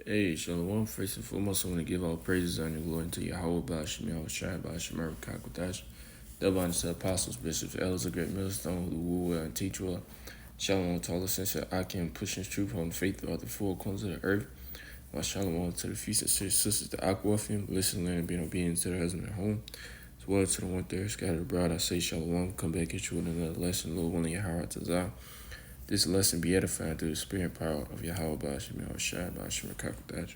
Hey, Shalom. First and foremost, I want to give all praises and glory to Yahweh, Bashim, Yahweh Shai, Bashim, Kakwadash, Divine to apostles, bishops, elders, a great millstone, who woo well and teach well. Shalom to all the saints that I can push and truth on the faith throughout the four corners of the earth. My shalom to the feast of sisters, the Aquafian, listen, learn, and being obedient to their husband at home. As well to the one there scattered abroad, I say shalom. Come back at you with another lesson, Lord willing, Yahweh Tazah. This lesson be edifying through the spirit and power of Yahweh, Bashim, Yahweh Shai, Bashim, Kakwadash.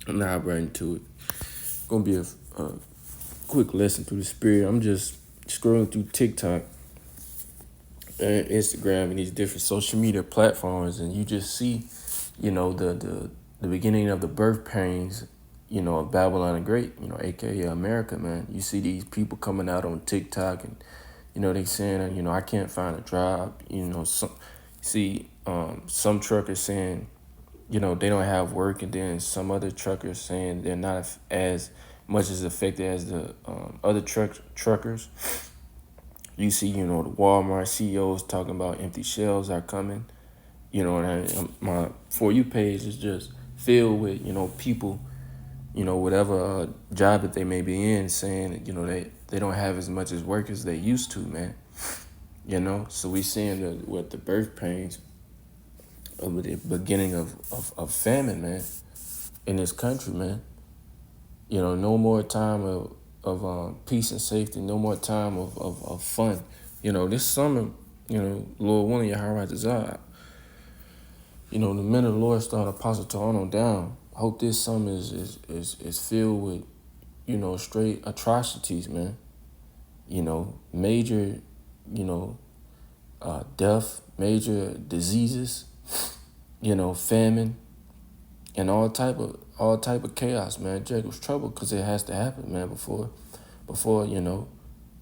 I'm not right into it. Gonna be a quick lesson through the spirit. I'm just scrolling through TikTok and Instagram and these different social media platforms, and you just see, the beginning of the birth pains, of Babylon the Great, aka America, man. You see these people coming out on TikTok and they saying, I can't find a job. Some truckers saying, they don't have work, and then some other truckers saying they're not as much as affected as the other truckers. You see, the Walmart CEOs talking about empty shelves are coming. My For You page is just filled with, people, whatever job that they may be in, saying that, they don't have as much as work as they used to, man. So we seeing the birth pains of the beginning of famine, man, in this country, man. No more time of peace and safety, no more time of fun. This summer, Lord willing, Yahweh Desire, the men of the Lord start Apostle Toronto down. I hope this summer is filled with, straight atrocities, man. Major, death, major diseases, famine, and all type of chaos, man. Jacob's trouble, because it has to happen, man, before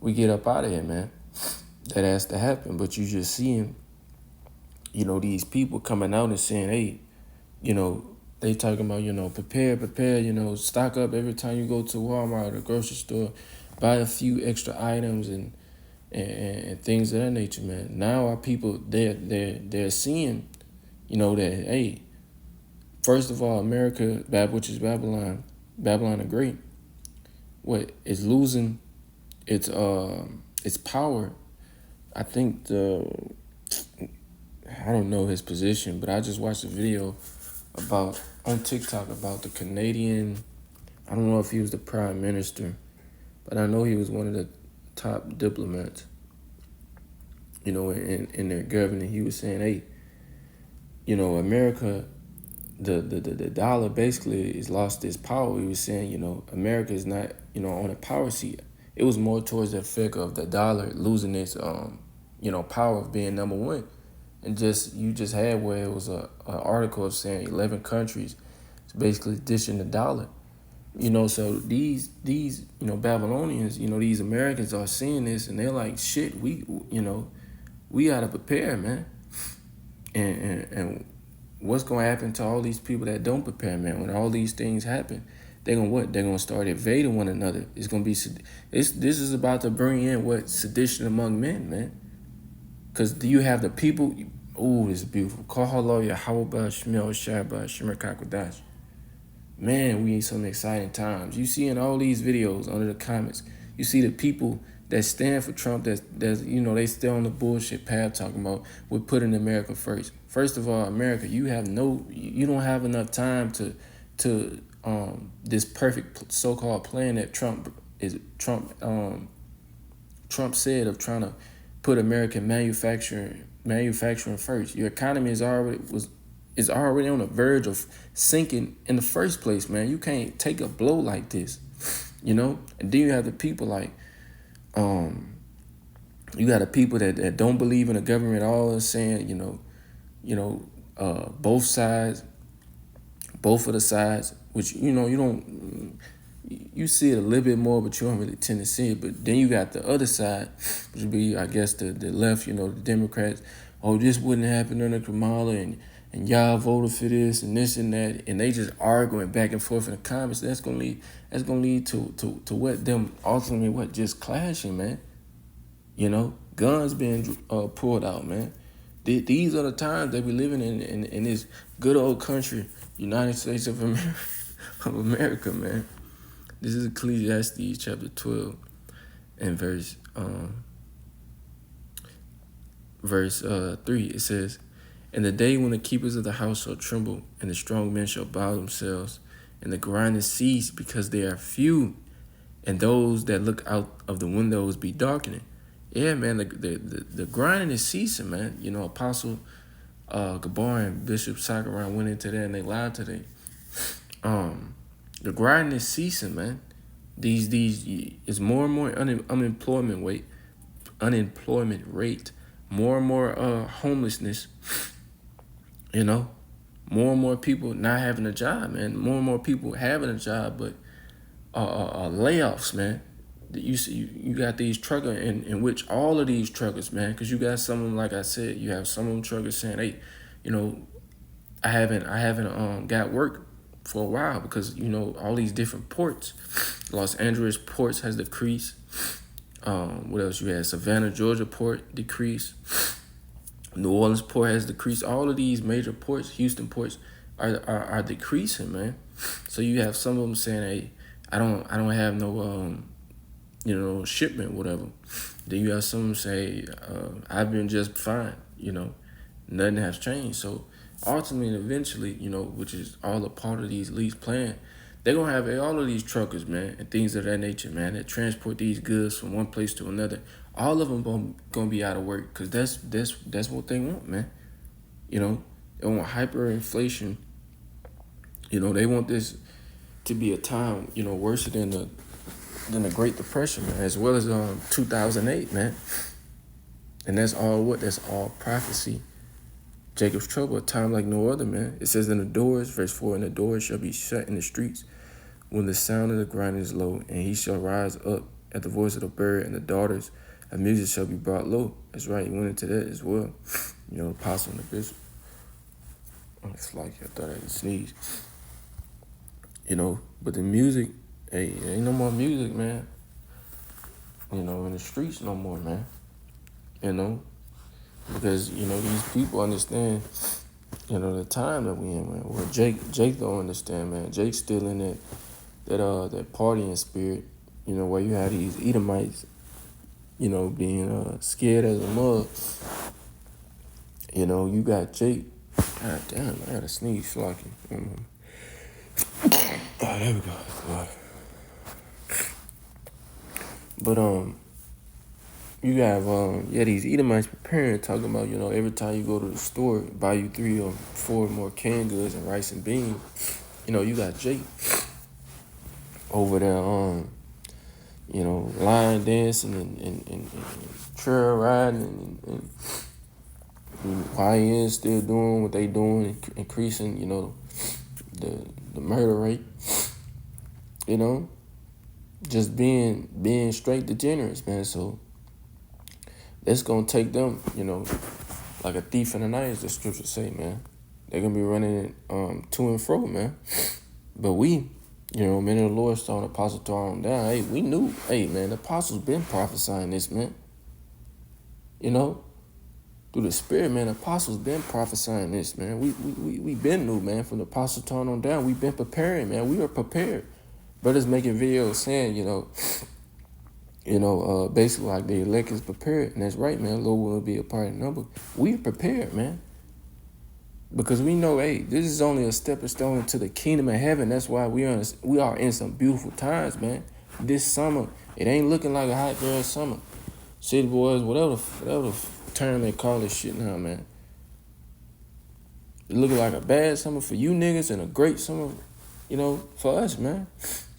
we get up out of here, man. That has to happen. But you just seeing, these people coming out and saying, hey, they talking about, prepare, stock up every time you go to Walmart or the grocery store, buy a few extra items and things of that nature, man. Now our people, they're seeing, that, hey, first of all, America, which is Babylon the Great, is losing its power. I think I don't know his position, but I just watched a video on TikTok about the Canadian. I don't know if he was the prime minister, but I know he was one of the top diplomats, in their government. He was saying, hey, America, the dollar basically has lost its power. He was saying, America is not, on a power seat. It was more towards the effect of the dollar losing its, power of being number one. And you just had where it was an article of saying 11 countries is basically dishing the dollar. So these Babylonians, these Americans are seeing this, and they're like, shit, we gotta prepare, man. And what's gonna happen to all these people that don't prepare, man? When all these things happen, they're gonna what? They're gonna start invading one another. It's gonna be this is about to bring in sedition among men, man. Cause do you have the people? Oh, it's beautiful. Kahalo Yahweh Shemel Shabbat Shemer Kakwadash. Man, we in some exciting times. You see in all these videos under the comments, you see the people that stand for Trump, that's they still on the bullshit path talking about we're putting America first. First of all, America, you don't have enough time to this perfect so-called plan that Trump said of trying to put American manufacturing first. Your economy is already on the verge of sinking in the first place, man. You can't take a blow like this, And then you have the people like, you got the people that don't believe in the government at all, and saying, both sides, both of the sides, which, you see it a little bit more, but you don't really tend to see it. But then you got the other side, which would be, I guess, the left, the Democrats. Oh, this wouldn't happen under Kamala, and y'all voted for this and this and that, and they just arguing back and forth in the comments. That's gonna lead to what them ultimately just clashing, man. Guns being pulled out, man. These are the times that we living in this good old country, United States of America, of America, man. This is Ecclesiastes chapter 12 and verse 3. It says, "And the day when the keepers of the house shall tremble, and the strong men shall bow themselves, and the grinders cease because they are few, and those that look out of the windows be darkening." Yeah, man, the grinding is ceasing, man. You know, Apostle Gabar and Bishop Sakaran went into that and they lied today. The grinding is ceasing, man. These is more and more unemployment rate, more and more homelessness. You know, more and more people not having a job, man. More and more people having a job, but layoffs, man. You got these truckers in which all of these truckers, man, because you got some of them, like I said, you have some of them truckers saying, hey, you know, I haven't got work for a while because, you know, all these different ports. Los Angeles ports has decreased. What else you had? Savannah, Georgia port decreased. New Orleans port has decreased. All of these major ports, Houston ports, are decreasing, man. So you have some of them saying, hey, I don't have no shipment, whatever. Then you have some say, I've been just fine, you know, nothing has changed. So ultimately and eventually, you know, which is all a part of these lease plan, they're going to have all of these truckers, man, and things of that nature, man, that transport these goods from one place to another. All of them going to be out of work because that's what they want, man. You know, they want hyperinflation. You know, they want this to be a time, you know, worse than the Great Depression, man, as well as 2008, man. And that's all prophecy. Jacob's trouble, a time like no other, man. It says in the doors, verse 4, "And the doors shall be shut in the streets when the sound of the grinding is low, and he shall rise up at the voice of the bird, and the daughters of music shall be brought low." That's right, he went into that as well. You know, apostle and the bishop. It's like I thought I had to sneeze. You know, but the music, hey, ain't no more music, man. You know, in the streets no more, man. You know, because, you know, these people understand, you know, the time that we in, man. Well, Jake don't understand, man. Jake's still in that partying spirit, you know, where you have these Edomites, you know, being scared as a mug. You know, you got Jake. God damn, I gotta sneeze, Flocky. Oh, there we go. But you have these Edomites preparing, talking about, you know, every time you go to the store, buy you 3 or 4 more canned goods and rice and beans. You know, you got Jake over there, you know, line dancing and trail riding and YN still doing what they doing, increasing, you know, the murder rate. You know, just being straight degenerates, man. So that's gonna take them, you know, like a thief in the night, as the scriptures say, man. They're gonna be running to and fro, man. But we, you know, men of the Lord saw the apostle tore them down. Hey, we knew, hey, man, the apostles been prophesying this, man. You know, through the Spirit, man, the apostles been prophesying this, man. We been new, man. From the apostle torn on down, we been preparing, man. We are prepared. Brothers making videos saying, basically like the elect is prepared. And that's right, man. Lord will be a part of the number. We are prepared, man. Because we know, hey, this is only a stepping stone into the kingdom of heaven. That's why we are in some beautiful times, man. This summer, it ain't looking like a hot girl summer. City boys, whatever the term they call this shit now, man. It looking like a bad summer for you niggas and a great summer, you know, for us, man.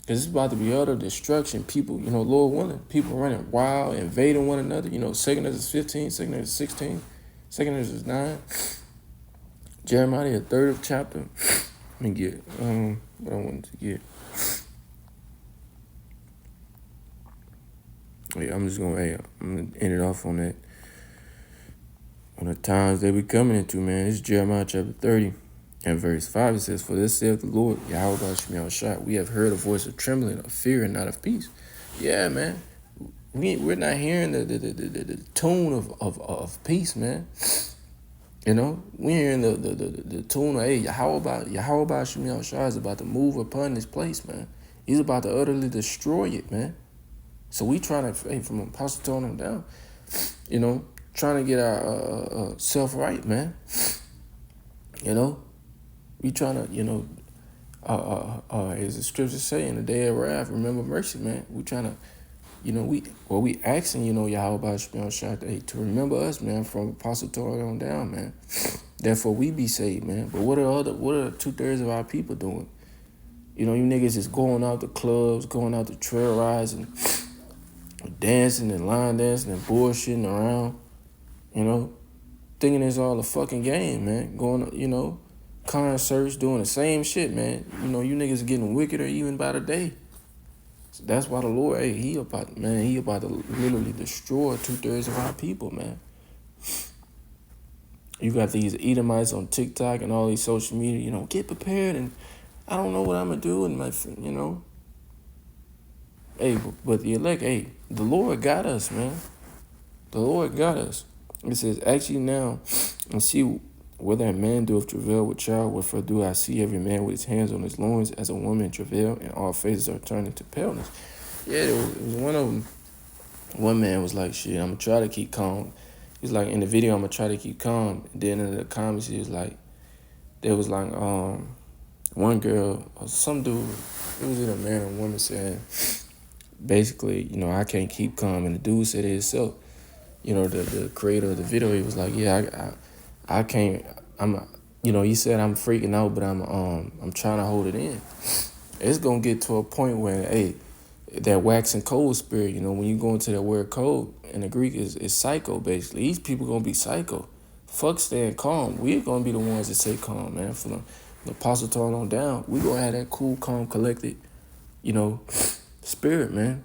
Because it's about to be utter destruction. People, you know, Lord willing, people running wild, invading one another. You know, 2nd Ezra 15, 2nd Ezra 16, 2nd Ezra 9. Jeremiah, the 3rd chapter. Let me get what I wanted to get. Wait, I'm gonna end it off on that. On the times they be coming into, man. It's Jeremiah chapter 30. And verse 5, it says, "For this saith the Lord, Yahweh Shemiel Shah, we have heard a voice of trembling, of fear, and not of peace." Yeah, man. We're not hearing the tune of peace, man. You know, we hearing the tune of, hey, Yahweh Shemiel Shah is about to move upon this place, man. He's about to utterly destroy it, man. So we trying to, hey, from Apostle Tony on down, you know, trying to get our self right, man. You know, we trying to, you know, as the scriptures say, in the day of wrath, remember mercy, man. We trying to, you know, we asking, you know, Yahweh Shemiel Shah to remember us, man, from Apostle Tony on down, man. Therefore, we be saved, man. But what are 2/3 of our people doing? You know, you niggas is going out to clubs, going out to trail rides, and dancing and line dancing and bullshitting around. You know, thinking it's all a fucking game, man. Going, you know, concerts, doing the same shit, man. You know, you niggas getting wickeder even by the day. So that's why the Lord, hey, he about to literally destroy 2/3 of our people, man. You got these Edomites on TikTok and all these social media, you know, get prepared and I don't know what I'm going to do. And my, you know, hey, but the elect, hey, the Lord got us, man. The Lord got us. It says, actually now, and see whether a man doeth travail with child, wherefore do I see every man with his hands on his loins as a woman in travail, and all faces are turned into paleness. Yeah, it was one of them. One man was like, shit, I'm going to try to keep calm. He's like, in the video, I'm going to try to keep calm. And then in the comments, he was like, there was like, one girl, or some dude, it was either a man or a woman saying, basically, you know, I can't keep calm. And the dude said it himself. You know, the creator of the video, he was like, yeah, I can't, you know, he said I'm freaking out, but I'm trying to hold it in. It's gonna get to a point where, hey, that wax and cold spirit, you know, when you go into that word cold in the Greek is psycho, basically. These people gonna be psycho. Fuck staying calm. We're gonna be the ones that say calm, man. From the Apostle Tone on down, we gonna have that cool, calm, collected, you know, spirit, man.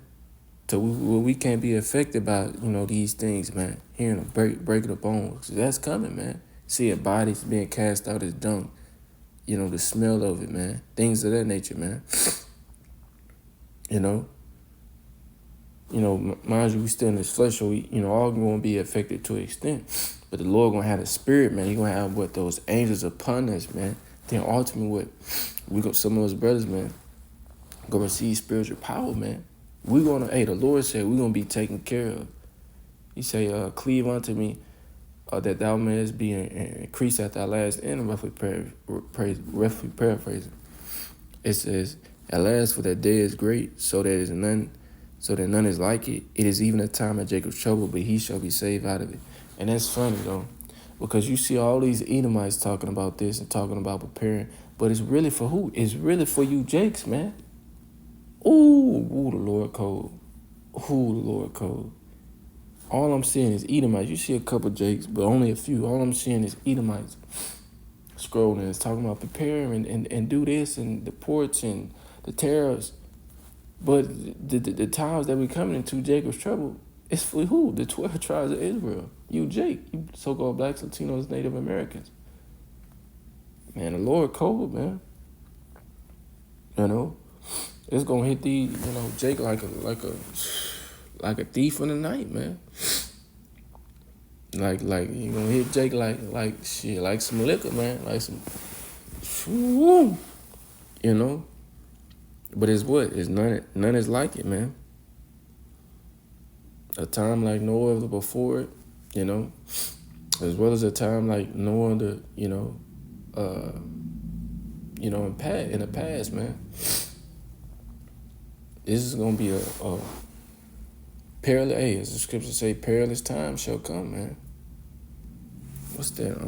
So we can't be affected by, you know, these things, man. Hearing them breaking the bones. That's coming, man. See bodies being cast out as dung. You know, the smell of it, man. Things of that nature, man. You know, mind you, we still in this flesh, so we, you know, all gonna be affected to an extent. But the Lord gonna have the spirit, man. He gonna have what those angels upon us, man. Then ultimately, some of us brothers, man, gonna receive spiritual power, man. We gonna, hey, the Lord said we gonna be taken care of. He say, cleave unto me, that thou mayest be increased at thy last end. Roughly paraphrasing. It says, at last, for that day is great, so that none is like it. It is even a time of Jacob's trouble, but he shall be saved out of it. And that's funny though, because you see all these Edomites talking about this and talking about preparing, but it's really for who? It's really for you Jakes, man. Ooh, the Lord cold. Ooh, the Lord cold. All I'm seeing is Edomites. You see a couple Jakes, but only a few. All I'm seeing is Edomites scrolling. It's talking about prepare and do this and the ports and the tariffs. But the times that we coming into Jacob's trouble, it's for who? The 12 tribes of Israel. You Jake, you so-called blacks, Latinos, Native Americans. Man, the Lord cold, man. You know? It's gonna hit you know, Jake like a thief in the night, man. Like you gonna hit Jake like shit, like some liquor, man, like some, woo, you know. But it's what? It's none is like it, man. A time like no other before it, you know, as well as a time like no other, you know, in the past, man. This is gonna be a perilous. Hey, as the scriptures say, perilous time shall come, man. What's that?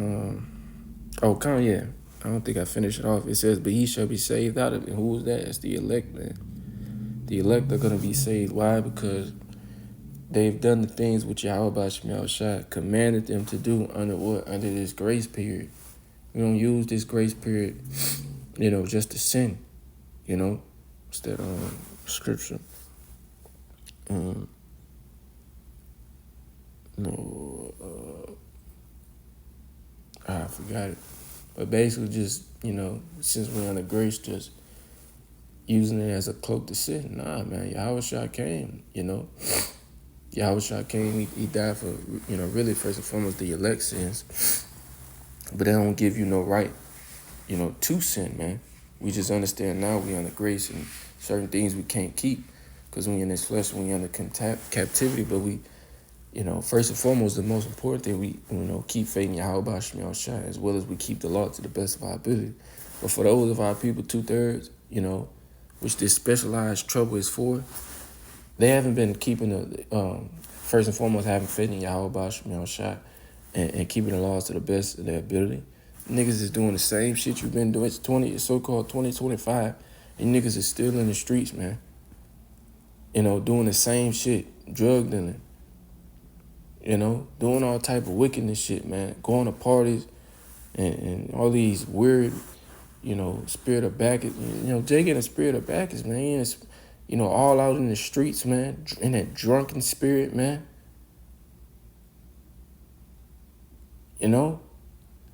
Come, yeah. I don't think I finished it off. It says, but he shall be saved out of it. Who is that? It's the elect, man. The elect are gonna be saved. Why? Because they've done the things which Yahweh Shemiel Shah commanded them to do under what? Under this grace period. We don't use this grace period, you know, just to sin. You know, what's that scripture? I forgot it. But basically just, you know, since we're under grace, just using it as a cloak to sin. Nah, man, Yahweh Shah came, you know. Yahweh Shah came, he died for, you know, really first and foremost the elect sins. But that don't give you no right, to sin, man. We just understand now we under grace and certain things we can't keep because we in this flesh, we under captivity. But we, first and foremost, the most important thing, we, keep faith in Yahweh Shema Shai, as well as we keep the law to the best of our ability. But for those of our people, 2/3, which this specialized trouble is for, they haven't been keeping first and foremost, having faith in Yahweh Shema Shai and keeping the laws to the best of their ability. Niggas is doing the same shit you've been doing. It's so-called 2025, and niggas is still in the streets, man. Doing the same shit, drug dealing, doing all type of wickedness shit, man. Going to parties and all these weird, spirit of Bacchus. Jay getting a spirit of Bacchus, man. He is, all out in the streets, man, in that drunken spirit, man.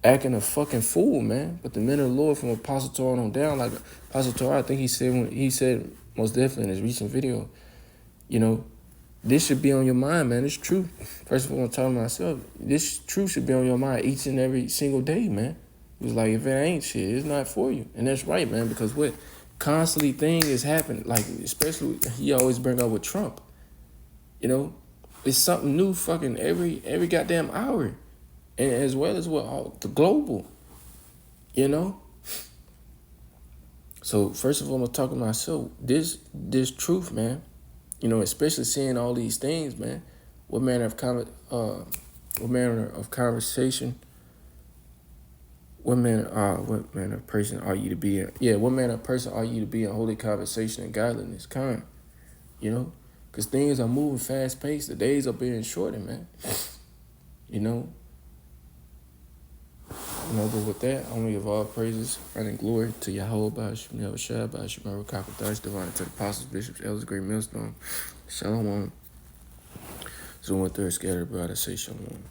Acting a fucking fool, man. But the men of the Lord from Apostle Torah on down, like Apostle Torah, I think he said most definitely in his recent video, this should be on your mind, man. It's true. First of all, I'm talking to myself. This truth should be on your mind each and every single day, man. He was like, if it ain't shit, it's not for you. And that's right, man, because what constantly thing is happening, like especially he always bring up with Trump. It's something new fucking every goddamn hour. And as well as what the global, So first of all, I'm talking to myself. This truth, man, especially seeing all these things, man. What manner of conversation? What manner of person are you to be in? Yeah, what manner of person are you to be in holy conversation and godliness, kind? Because things are moving fast paced. The days are being shortened, man. But with that, I want to give all praises and glory to Yahweh, Ba'ashim Yahushua, Ba'ashim Baruch, divine to the apostles, bishops, elders, great millstone. Shalom. So one third scattered abroad, I say shalom.